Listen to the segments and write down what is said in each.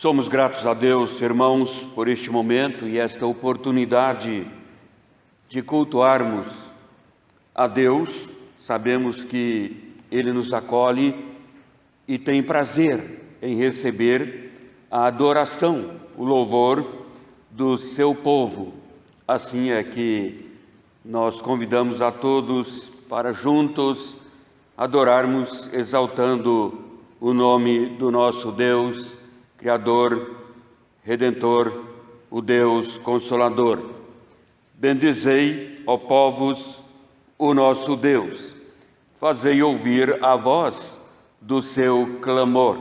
Somos gratos a Deus, irmãos, por este momento e esta oportunidade de cultuarmos a Deus. Sabemos que Ele nos acolhe e tem prazer em receber a adoração, o louvor do seu povo. Assim é que nós convidamos a todos para juntos adorarmos, exaltando o nome do nosso Deus, Criador, Redentor, o Deus Consolador. Bendizei, ó povos, o nosso Deus. Fazei ouvir a voz do seu clamor,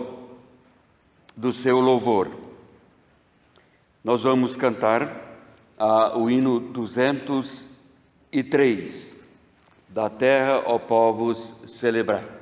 do seu louvor. Nós vamos cantar o hino 203. Da terra, ó povos, celebrai.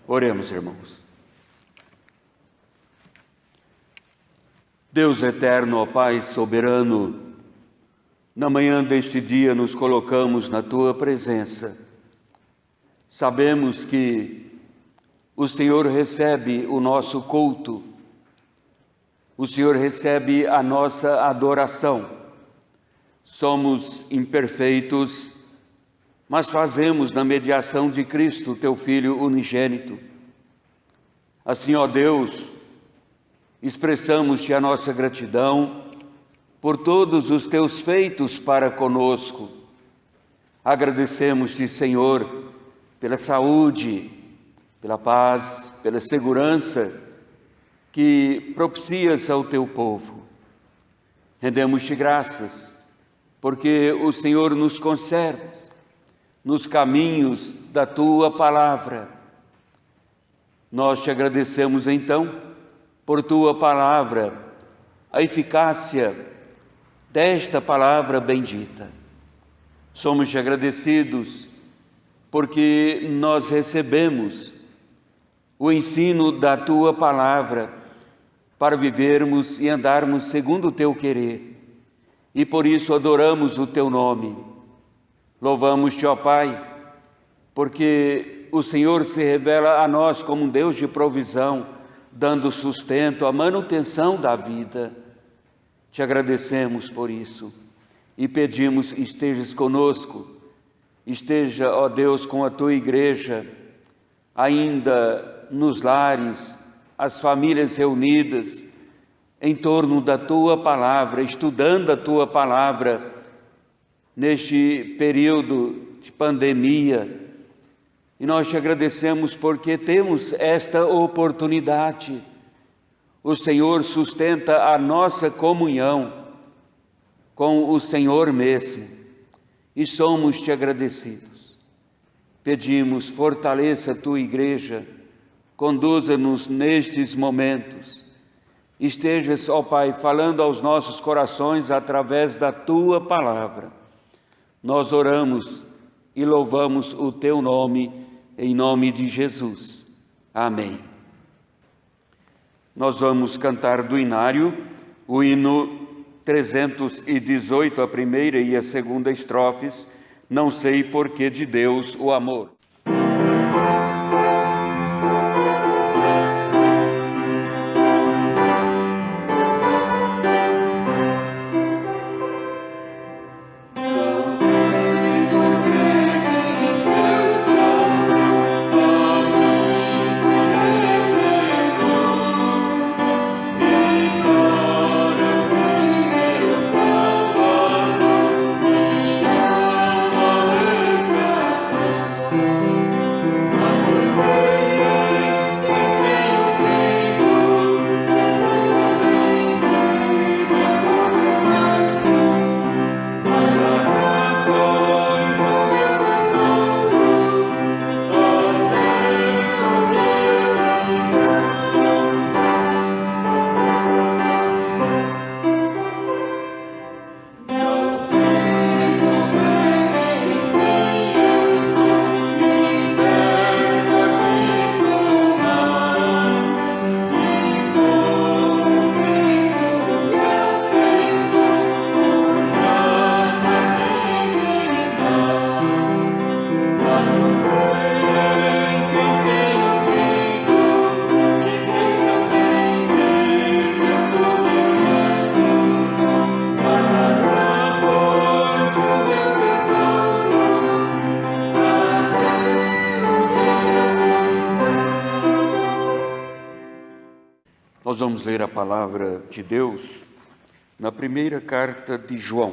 Oremos, irmãos. Deus eterno, ó Pai soberano, na manhã deste dia nos colocamos na Tua presença. Sabemos que o Senhor recebe o nosso culto, o Senhor recebe a nossa adoração. Somos imperfeitos, mas fazemos na mediação de Cristo, Teu Filho unigênito. Assim, ó Deus, expressamos-te a nossa gratidão por todos os Teus feitos para conosco. Agradecemos-te, Senhor, pela saúde, pela paz, pela segurança que propicias ao Teu povo. Rendemos-te graças, porque o Senhor nos conserva nos caminhos da Tua palavra. Nós te agradecemos então por tua palavra, a eficácia desta palavra bendita. Somos agradecidos porque nós recebemos o ensino da tua palavra para vivermos e andarmos segundo o teu querer. E por isso adoramos o teu nome. Louvamos-te, ó Pai, porque o Senhor se revela a nós como um Deus de provisão, dando sustento à manutenção da vida. Te agradecemos por isso e pedimos que estejas conosco, esteja, ó Deus, com a tua igreja, ainda nos lares, as famílias reunidas em torno da tua palavra, estudando a tua palavra neste período de pandemia. E nós te agradecemos porque temos esta oportunidade. O Senhor sustenta a nossa comunhão com o Senhor mesmo e somos-te agradecidos. Pedimos, fortaleça a tua igreja, conduza-nos nestes momentos. Estejas, ó Pai, falando aos nossos corações através da tua palavra. Nós oramos e louvamos o teu nome, em nome de Jesus. Amém. Nós vamos cantar do inário o hino 318, a primeira e a segunda estrofes, Não sei porquê de Deus o amor. Nós vamos ler a palavra de Deus na primeira carta de João.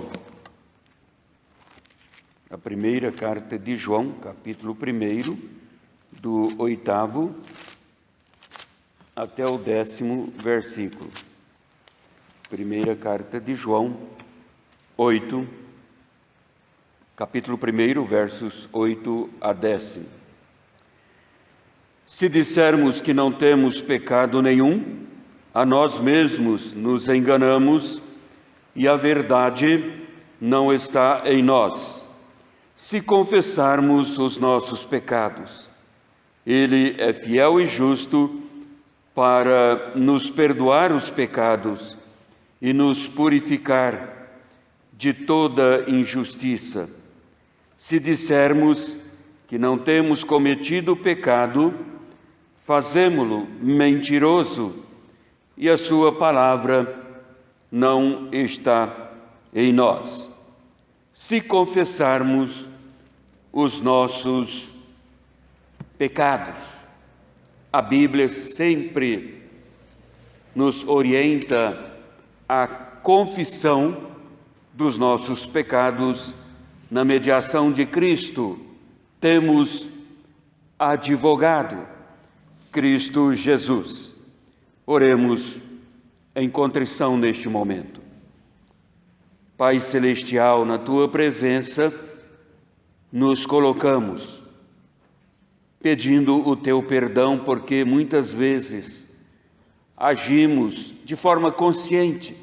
A primeira carta de João, capítulo 1, do 8º até o 10º versículo. Primeira carta de João, 8, capítulo 1, versos 8 a 10. Se dissermos que não temos pecado nenhum, a nós mesmos nos enganamos e a verdade não está em nós. Se confessarmos os nossos pecados, Ele é fiel e justo para nos perdoar os pecados e nos purificar de toda injustiça. Se dissermos que não temos cometido pecado, fazemo-lo mentiroso e a sua palavra não está em nós. Se confessarmos os nossos pecados, a Bíblia sempre nos orienta à confissão dos nossos pecados na mediação de Cristo. Temos advogado, Cristo Jesus. Oremos em contrição neste momento. Pai Celestial, na Tua presença, nos colocamos, pedindo o Teu perdão, porque muitas vezes agimos de forma consciente.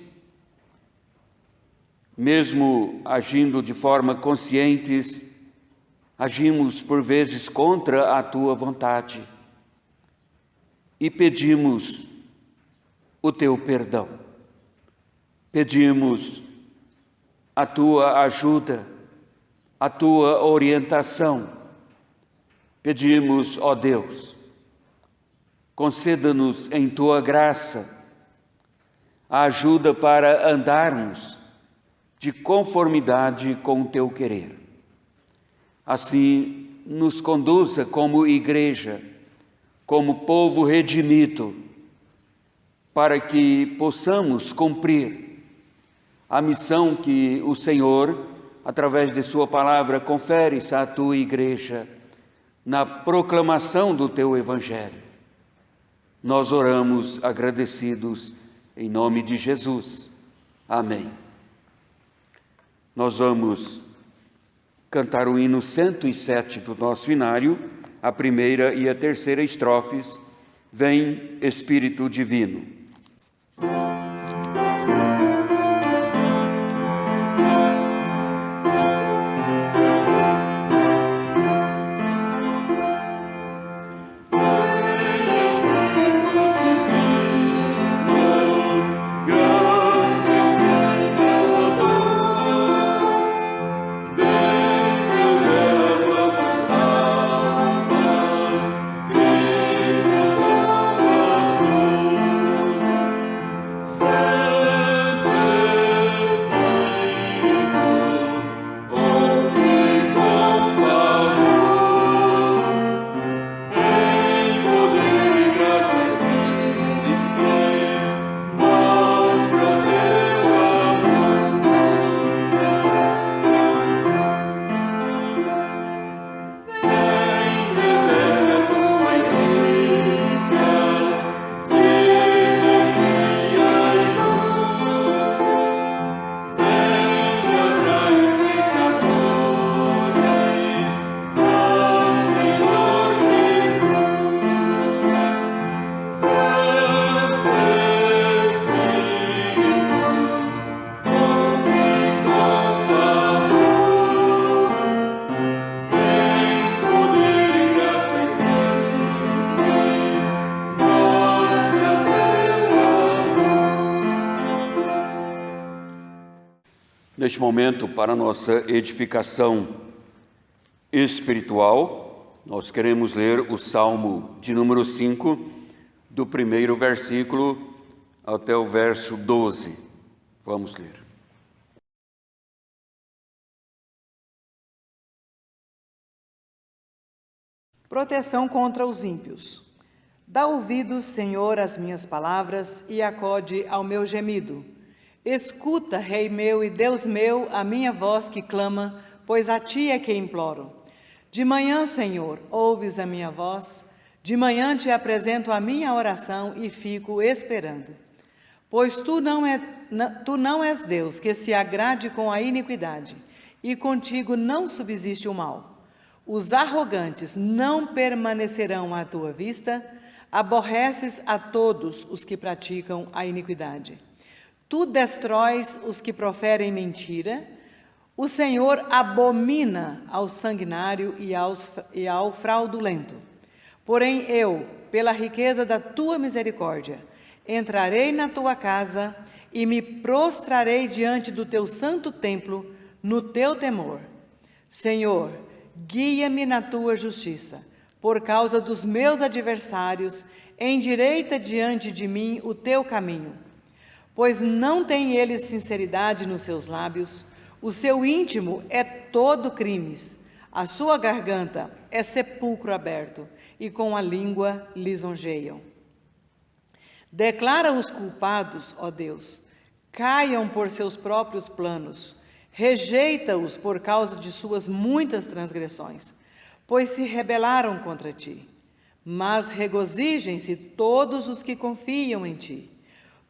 Mesmo agindo de forma conscientes, agimos por vezes contra a tua vontade e pedimos o teu perdão. Pedimos a tua ajuda, a tua orientação. Pedimos, ó Deus, conceda-nos em tua graça a ajuda para andarmos de conformidade com o teu querer. Assim, nos conduza como igreja, como povo redimido, para que possamos cumprir a missão que o Senhor, através de sua palavra, confere à tua igreja, na proclamação do teu evangelho. Nós oramos agradecidos em nome de Jesus. Amém. Nós vamos cantar o hino 107 do nosso inário, a primeira e a terceira estrofes. Vem, Espírito Divino. Neste momento, para nossa edificação espiritual, nós queremos ler o Salmo de número 5, do primeiro versículo até o verso 12. Vamos ler. Proteção contra os ímpios. Dá ouvidos, Senhor, às minhas palavras e acode ao meu gemido. Escuta, Rei meu e Deus meu, a minha voz que clama, pois a ti é que imploro. De manhã, Senhor, ouves a minha voz, de manhã te apresento a minha oração e fico esperando. Pois tu não és Deus que se agrade com a iniquidade, e contigo não subsiste o mal. Os arrogantes não permanecerão à tua vista, aborreces a todos os que praticam a iniquidade. Tu destróis os que proferem mentira, o Senhor abomina ao sanguinário e ao fraudulento. Porém eu, pela riqueza da tua misericórdia, entrarei na tua casa e me prostrarei diante do teu santo templo, no teu temor. Senhor, guia-me na tua justiça, por causa dos meus adversários, endireita diante de mim o teu caminho. Pois não têm eles sinceridade nos seus lábios, o seu íntimo é todo crimes, a sua garganta é sepulcro aberto, e com a língua lisonjeiam. Declara os culpados, ó Deus, caiam por seus próprios planos, rejeita-os por causa de suas muitas transgressões, pois se rebelaram contra ti. Mas regozijem-se todos os que confiam em ti.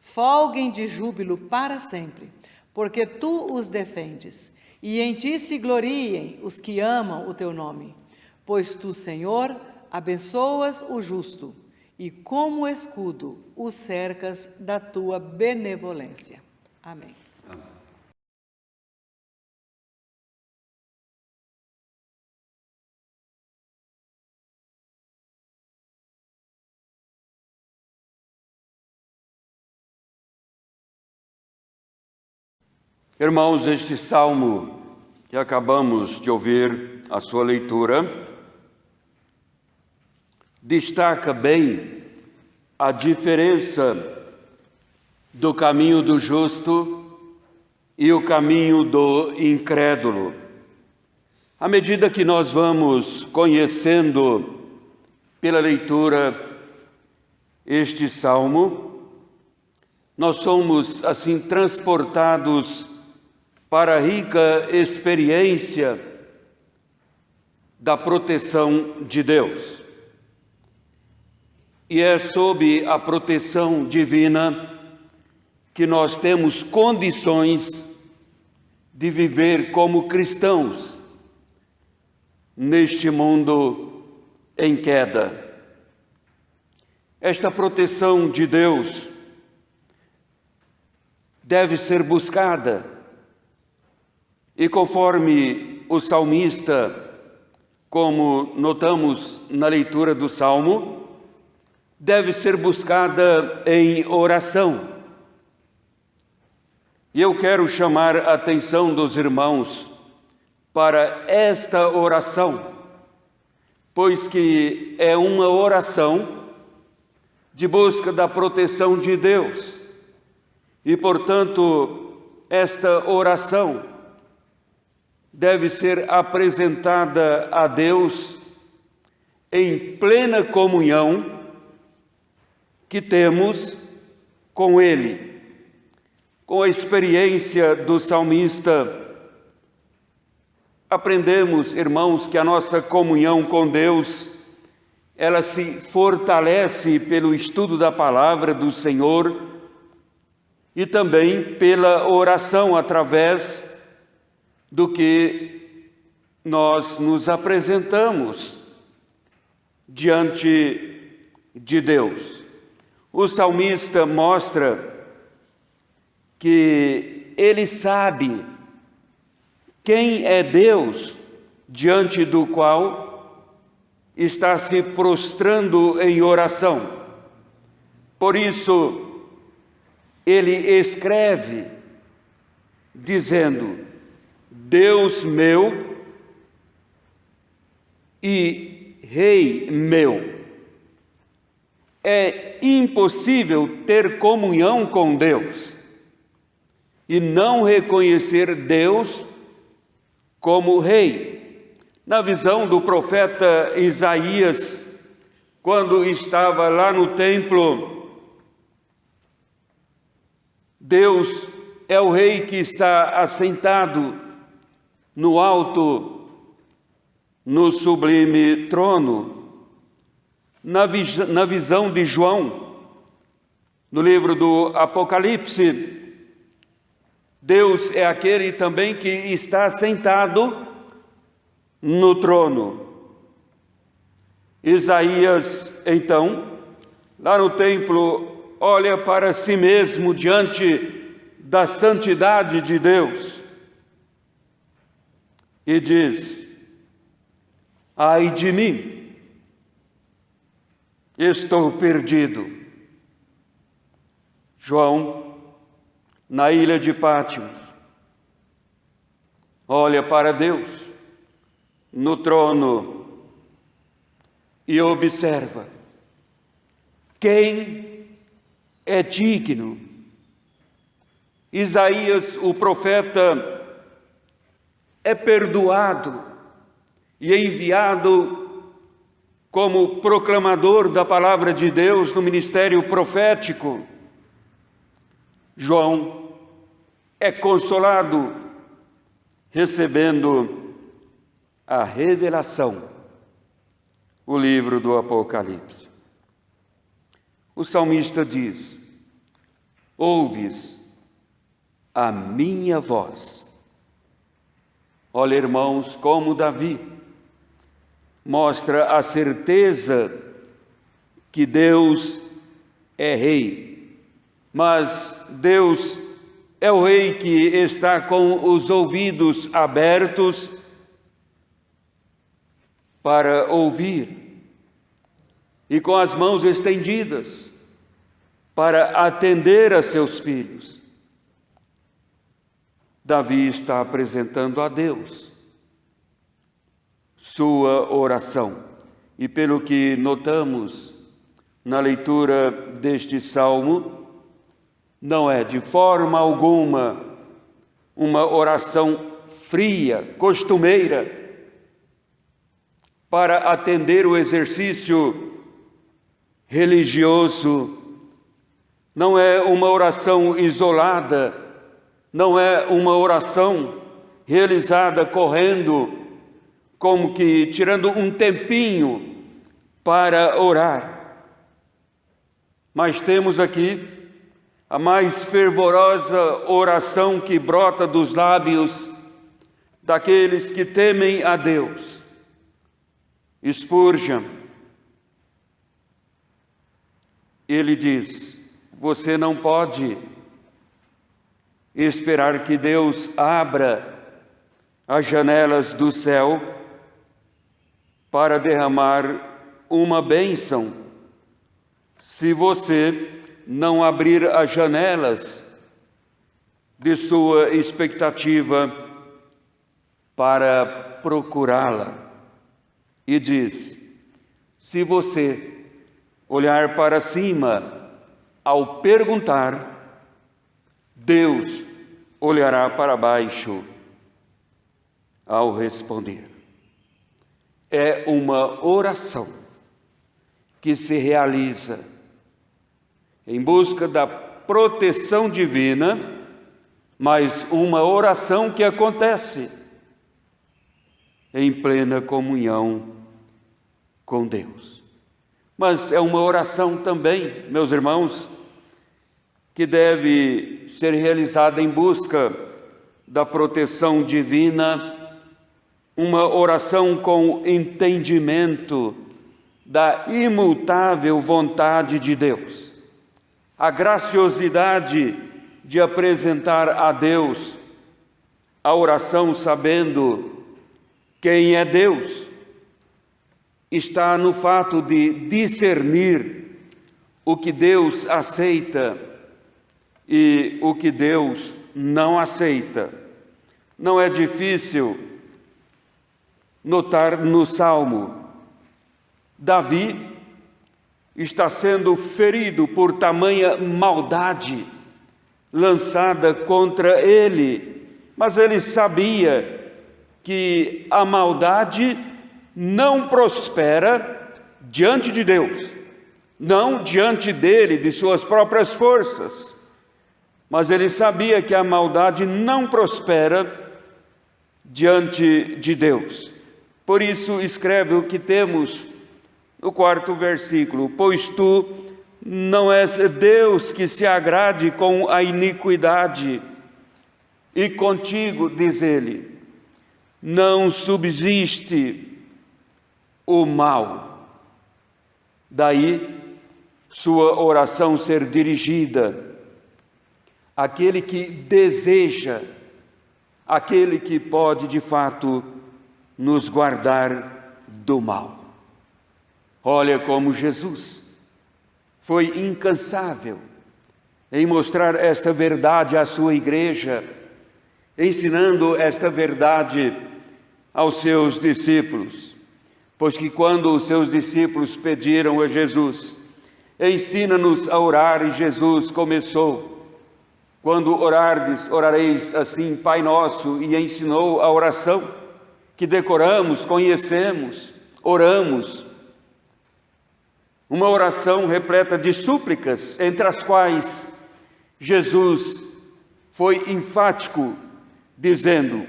Folguem de júbilo para sempre, porque tu os defendes, e em ti se gloriem os que amam o teu nome. Pois tu, Senhor, abençoas o justo, e como escudo o cercas da tua benevolência. Amém. Irmãos, este salmo que acabamos de ouvir a sua leitura destaca bem a diferença do caminho do justo e o caminho do incrédulo. À medida que nós vamos conhecendo pela leitura este salmo, nós somos assim transportados para a rica experiência da proteção de Deus. E é sob a proteção divina que nós temos condições de viver como cristãos neste mundo em queda. Esta proteção de Deus deve ser buscada. E conforme o salmista, como notamos na leitura do Salmo, deve ser buscada em oração. E eu quero chamar a atenção dos irmãos para esta oração, pois que é uma oração de busca da proteção de Deus. E, portanto, esta oração deve ser apresentada a Deus em plena comunhão que temos com Ele. Com a experiência do salmista, aprendemos, irmãos, que a nossa comunhão com Deus, ela se fortalece pelo estudo da palavra do Senhor e também pela oração através do que nós nos apresentamos diante de Deus. O salmista mostra que ele sabe quem é Deus diante do qual está se prostrando em oração. Por isso, ele escreve dizendo: Deus meu e Rei meu. É impossível ter comunhão com Deus e não reconhecer Deus como Rei. Na visão do profeta Isaías, quando estava lá no templo, Deus é o Rei que está assentado no alto, no sublime trono. Na visão de João, no livro do Apocalipse, Deus é aquele também que está sentado no trono. Isaías, então, lá no templo, olha para si mesmo diante da santidade de Deus e diz: ai de mim, estou perdido. João, na ilha de Pátimos, olha para Deus no trono e observa: quem é digno? Isaías, o profeta, é perdoado e é enviado como proclamador da palavra de Deus no ministério profético. João é consolado recebendo a revelação, o livro do Apocalipse. O salmista diz: ouves a minha voz. Olha, irmãos, como Davi mostra a certeza que Deus é rei, mas Deus é o rei que está com os ouvidos abertos para ouvir e com as mãos estendidas para atender a seus filhos. Davi está apresentando a Deus sua oração. E pelo que notamos na leitura deste salmo, não é de forma alguma uma oração fria, costumeira, para atender o exercício religioso. Não é uma oração isolada, não é uma oração realizada correndo, como que tirando um tempinho para orar. Mas temos aqui a mais fervorosa oração que brota dos lábios daqueles que temem a Deus. Spurgeon, ele diz: você não pode esperar que Deus abra as janelas do céu para derramar uma bênção, se você não abrir as janelas de sua expectativa para procurá-la. E diz: se você olhar para cima ao perguntar, Deus olhará para baixo ao responder. É uma oração que se realiza em busca da proteção divina, mas uma oração que acontece em plena comunhão com Deus. Mas é uma oração também, meus irmãos, que deve ser realizada em busca da proteção divina, uma oração com entendimento da imutável vontade de Deus, a graciosidade de apresentar a Deus a oração sabendo quem é Deus, está no fato de discernir o que Deus aceita e o que Deus não aceita. Não é difícil notar no Salmo, Davi está sendo ferido por tamanha maldade lançada contra ele, mas ele sabia que a maldade não prospera diante de Deus, não diante dele, de suas próprias forças, mas ele sabia que a maldade não prospera diante de Deus. Por isso escreve o que temos no 4º versículo: pois tu não és Deus que se agrade com a iniquidade, e contigo, diz ele, não subsiste o mal. Daí sua oração ser dirigida àquele que deseja, aquele que pode de fato nos guardar do mal. Olha como Jesus foi incansável em mostrar esta verdade à sua igreja, ensinando esta verdade aos seus discípulos. Pois que quando os seus discípulos pediram a Jesus, ensina-nos a orar, e Jesus começou: quando orardes, orareis assim, Pai Nosso, e ensinou a oração que decoramos, conhecemos, oramos. Uma oração repleta de súplicas, entre as quais Jesus foi enfático, dizendo: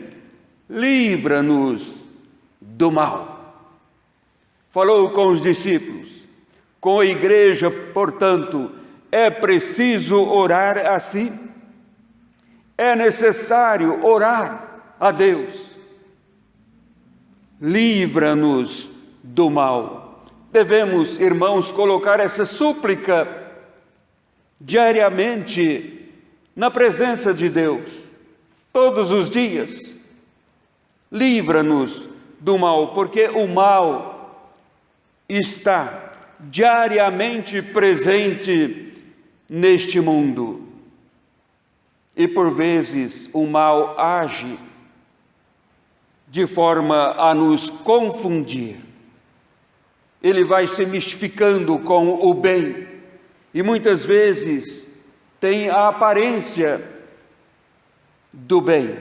livra-nos do mal. Falou com os discípulos, com a igreja, portanto, é preciso orar assim. É necessário orar a Deus. Livra-nos do mal. Devemos, irmãos, colocar essa súplica diariamente na presença de Deus, todos os dias. Livra-nos do mal, porque o mal está diariamente presente neste mundo. E por vezes o mal age de forma a nos confundir. Ele vai se mistificando com o bem e muitas vezes tem a aparência do bem.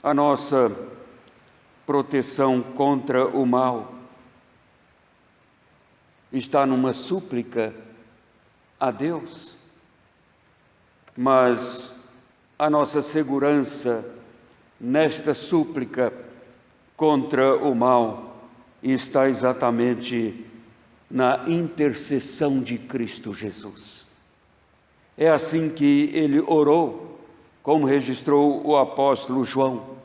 A nossa proteção contra o mal está numa súplica a Deus, mas a nossa segurança nesta súplica contra o mal está exatamente na intercessão de Cristo Jesus. É assim que ele orou, como registrou o apóstolo João: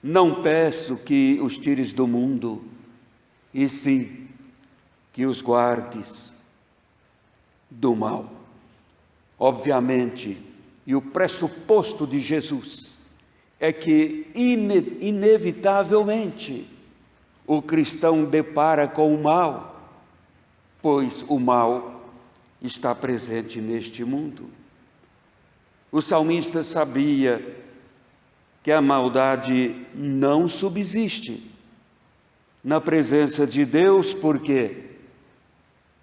não peço que os tires do mundo, e sim que os guardes do mal. Obviamente, e o pressuposto de Jesus é que inevitavelmente o cristão depara com o mal, pois o mal está presente neste mundo. O salmista sabia que a maldade não subsiste na presença de Deus, porque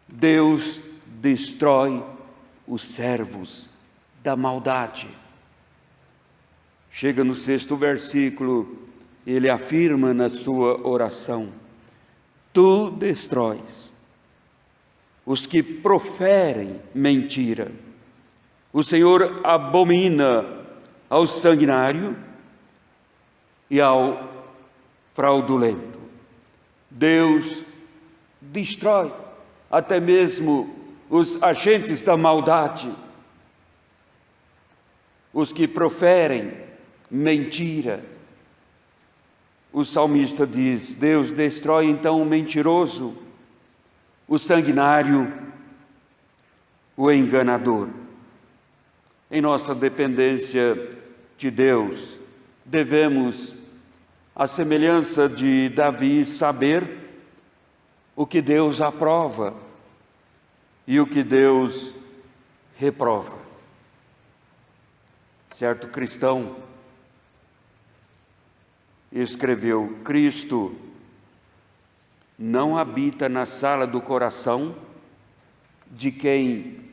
Deus destrói os servos da maldade. Chega no 6º versículo, ele afirma na sua oração: tu destróis os que proferem mentira. O Senhor abomina ao sanguinário e ao fraudulento. Deus destrói até mesmo os agentes da maldade, os que proferem mentira. O salmista diz: Deus destrói então o mentiroso, o sanguinário, o enganador. Em nossa dependência de Deus, devemos, à semelhança de Davi, saber o que Deus aprova e o que Deus reprova. Certo cristão escreveu: Cristo não habita na sala do coração de quem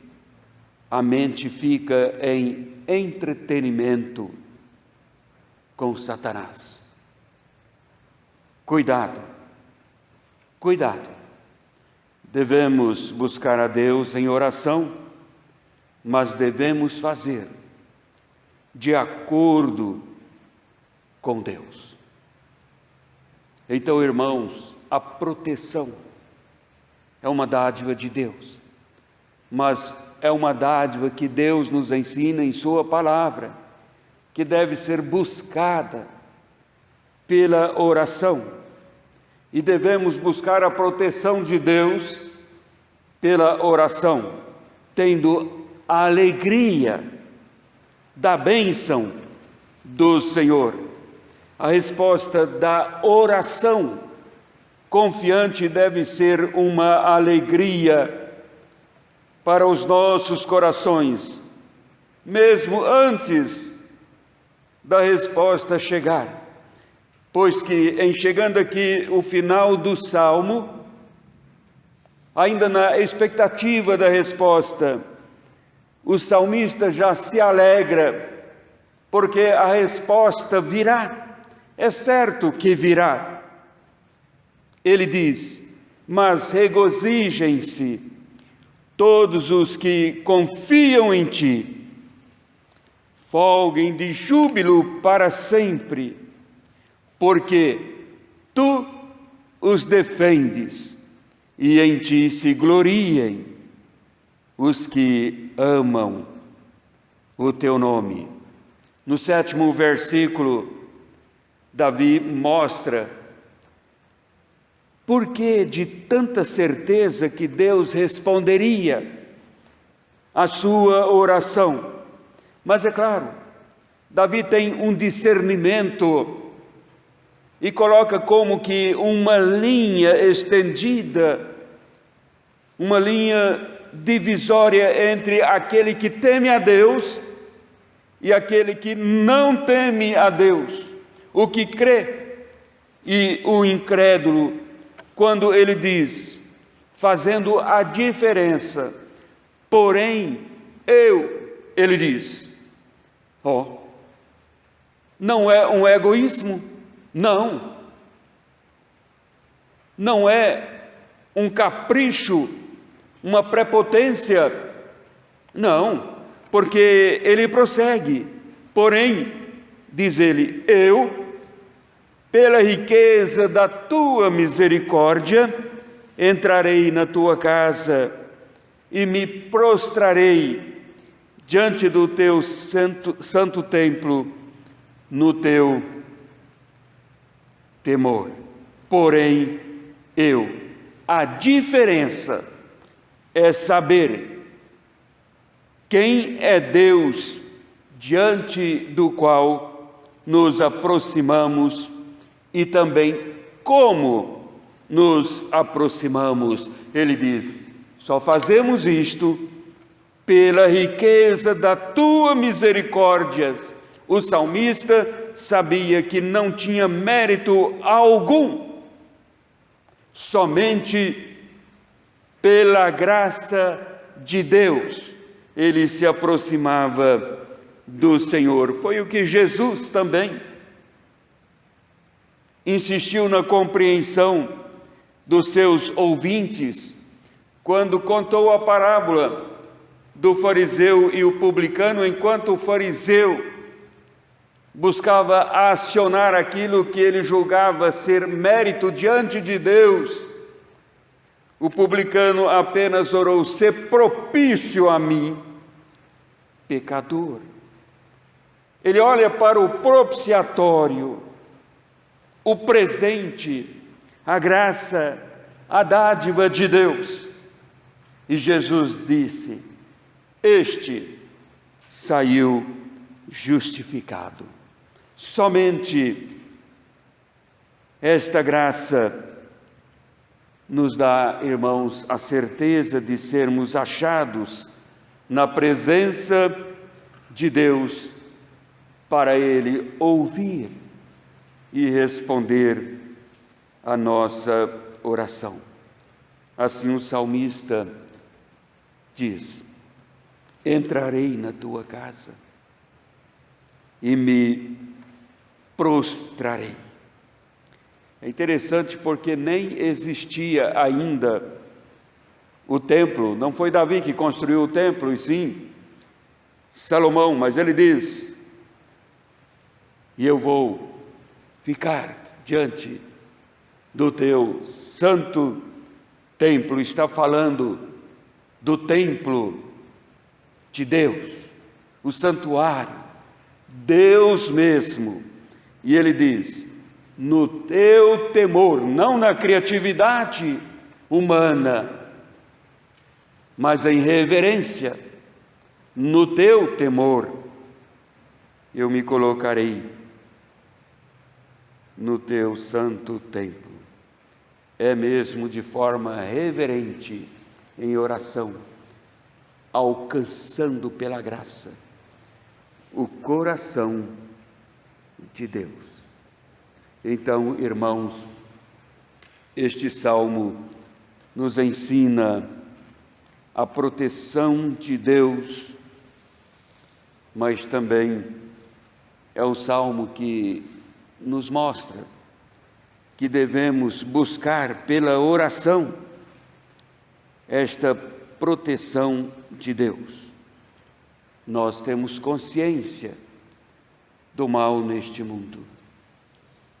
a mente fica em entretenimento com Satanás. Cuidado, cuidado. Devemos buscar a Deus em oração, mas devemos fazer de acordo com Deus. Então, irmãos, a proteção é uma dádiva de Deus, mas é uma dádiva que Deus nos ensina em sua palavra, que deve ser buscada pela oração. E devemos buscar a proteção de Deus pela oração, tendo a alegria da bênção do Senhor. A resposta da oração confiante deve ser uma alegria para os nossos corações, mesmo antes da resposta chegar. Pois que, em chegando aqui o final do Salmo, ainda na expectativa da resposta, o salmista já se alegra, porque a resposta virá, é certo que virá. Ele diz: mas regozijem-se todos os que confiam em ti, folguem de júbilo para sempre, porque tu os defendes e em ti se gloriem os que amam o teu nome. No 7º versículo, Davi mostra Por que de tanta certeza que Deus responderia a sua oração? Mas é claro, Davi tem um discernimento e coloca como que uma linha estendida, uma linha divisória entre aquele que teme a Deus e aquele que não teme a Deus, o que crê e o incrédulo, quando ele diz, fazendo a diferença, porém ele diz, não é um egoísmo, não é um capricho, uma prepotência, não, porque ele prossegue, porém, diz ele, pela riqueza da tua misericórdia, entrarei na tua casa e me prostrarei diante do teu santo templo, no teu temor. Porém, a diferença é saber quem é Deus diante do qual nos aproximamos e também como nos aproximamos. Ele diz, só fazemos isto pela riqueza da tua misericórdia. O salmista sabia que não tinha mérito algum, somente pela graça de Deus ele se aproximava do Senhor. Foi o que Jesus também insistiu na compreensão dos seus ouvintes, quando contou a parábola do fariseu e o publicano. Enquanto o fariseu buscava acionar aquilo que ele julgava ser mérito diante de Deus, o publicano apenas orou, ser propício a mim, pecador. Ele olha para o propiciatório, o presente, a graça, a dádiva de Deus. E Jesus disse, este saiu justificado. Somente esta graça nos dá, irmãos, a certeza de sermos achados na presença de Deus para Ele ouvir e responder a nossa oração. Assim o salmista diz, entrarei na tua casa e me prostrarei. É interessante porque nem existia ainda o templo, não foi Davi que construiu o templo, e sim Salomão, mas ele diz, e eu vou ficar diante do teu santo templo. Está falando do templo de Deus, o santuário, Deus mesmo. E ele diz, no teu temor, não na criatividade humana, mas em reverência, no teu temor, eu me colocarei no teu santo templo. É mesmo de forma reverente, em oração, alcançando pela graça o coração de Deus. Então, irmãos, este salmo nos ensina a proteção de Deus, mas também é o salmo que nos mostra que devemos buscar pela oração esta proteção de Deus. Nós temos consciência do mal neste mundo,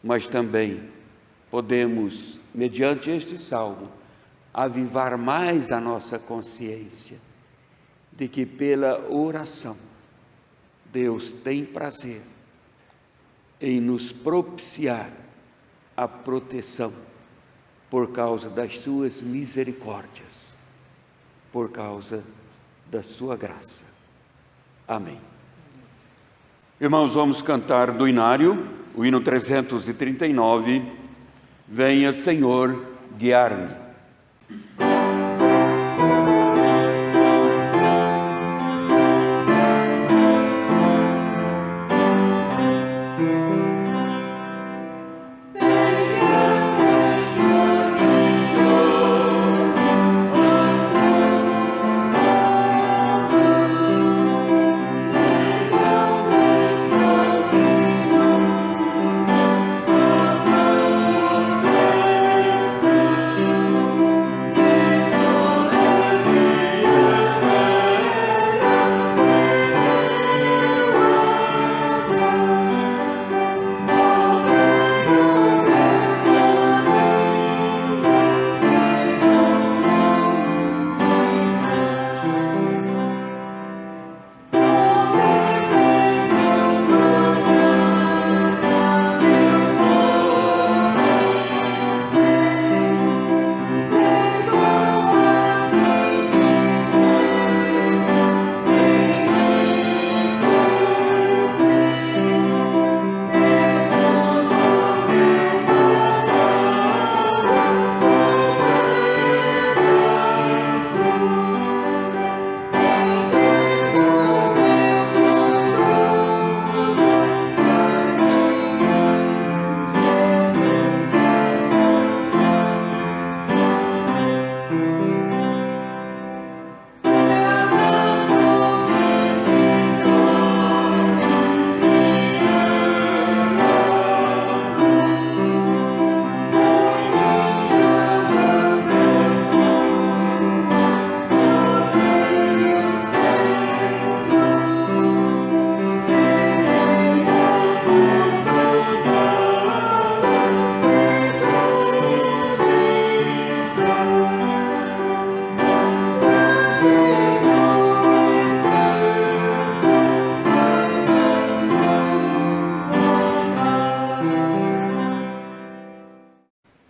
mas também podemos, mediante este salmo, avivar mais a nossa consciência de que pela oração Deus tem prazer em nos propiciar a proteção por causa das suas misericórdias, por causa da sua graça. Amém. Irmãos, vamos cantar do Inário, o hino 339, Venha, Senhor, guiar-me.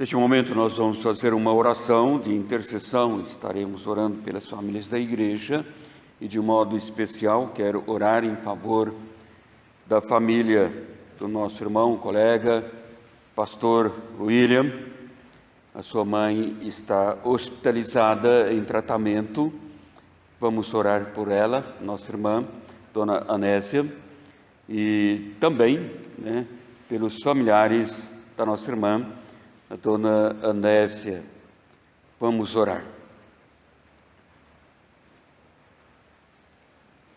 Neste momento nós vamos fazer uma oração de intercessão, estaremos orando pelas famílias da igreja e de modo especial quero orar em favor da família do nosso irmão, colega, pastor William. A sua mãe está hospitalizada em tratamento, vamos orar por ela, nossa irmã, dona Anésia, e também pelos familiares da nossa irmã, a dona Anésia. Vamos orar.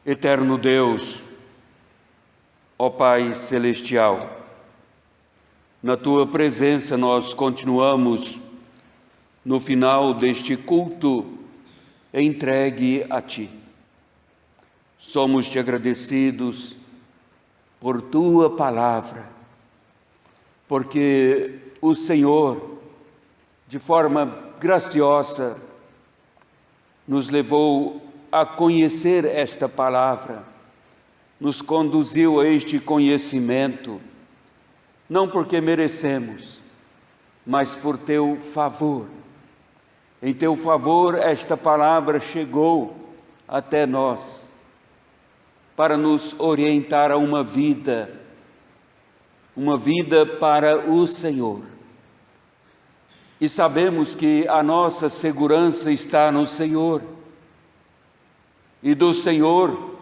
Eterno Deus, ó Pai Celestial, na Tua presença nós continuamos no final deste culto entregue a Ti. Somos-te agradecidos por Tua palavra, porque o Senhor, de forma graciosa, nos levou a conhecer esta palavra, nos conduziu a este conhecimento, não porque merecemos, mas por Teu favor. Em Teu favor, esta palavra chegou até nós, para nos orientar a uma vida para o Senhor. E sabemos que a nossa segurança está no Senhor, e do Senhor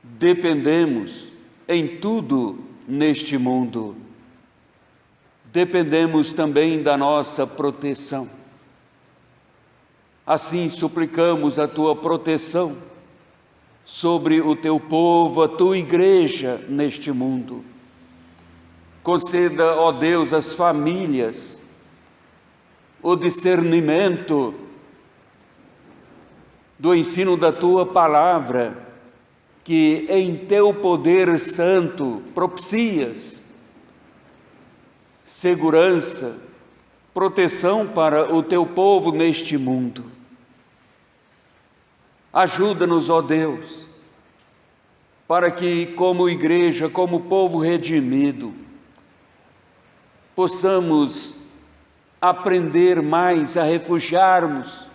dependemos em tudo neste mundo. Dependemos também da nossa proteção. Assim suplicamos a Tua proteção sobre o Teu povo, a Tua igreja neste mundo. Conceda, ó Deus, às famílias o discernimento do ensino da Tua palavra, que em Teu poder santo propicias segurança, proteção para o Teu povo neste mundo. Ajuda-nos, ó Deus, para que, como igreja, como povo redimido, possamos aprender mais a refugiarmos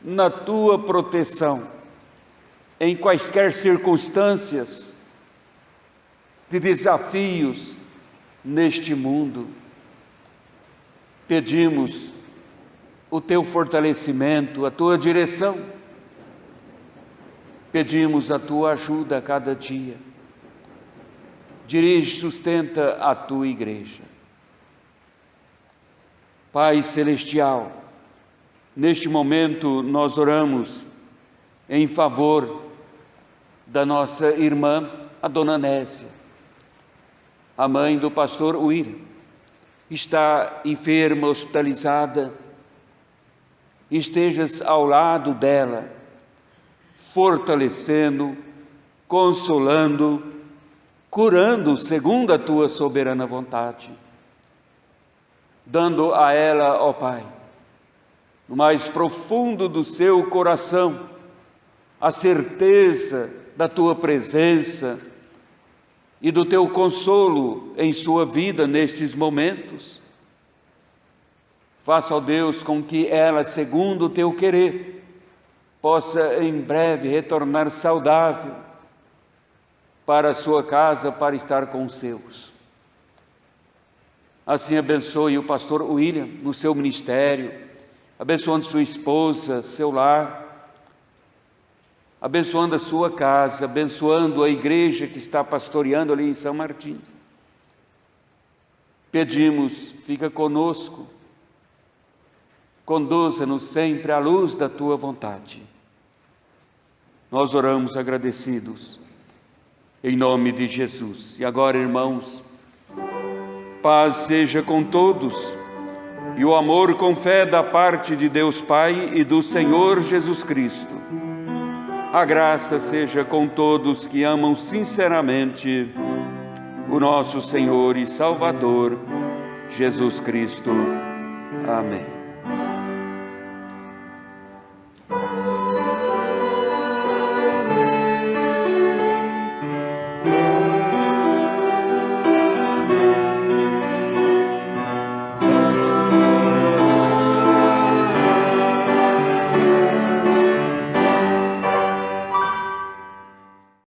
na Tua proteção, em quaisquer circunstâncias de desafios neste mundo. Pedimos o Teu fortalecimento, a Tua direção. Pedimos a Tua ajuda a cada dia. Dirige e sustenta a Tua igreja. Pai Celestial, neste momento nós oramos em favor da nossa irmã, a Dona Nésia, a mãe do pastor William. Está enferma, hospitalizada. Estejas ao lado dela, fortalecendo, consolando, curando segundo a Tua soberana vontade. Dando a ela, ó Pai, no mais profundo do seu coração, a certeza da Tua presença e do Teu consolo em sua vida nestes momentos. Faça, ó Deus, com que ela, segundo o Teu querer, possa em breve retornar saudável para a sua casa, para estar com os seus. Assim abençoe o pastor William no seu ministério, abençoando sua esposa, seu lar, abençoando a sua casa, abençoando a igreja que está pastoreando ali em São Martins. Pedimos, fica conosco, conduza-nos sempre à luz da Tua vontade. Nós oramos agradecidos, em nome de Jesus. E agora, irmãos, paz seja com todos, e o amor com fé da parte de Deus Pai e do Senhor Jesus Cristo. A graça seja com todos que amam sinceramente o nosso Senhor e Salvador, Jesus Cristo. Amém.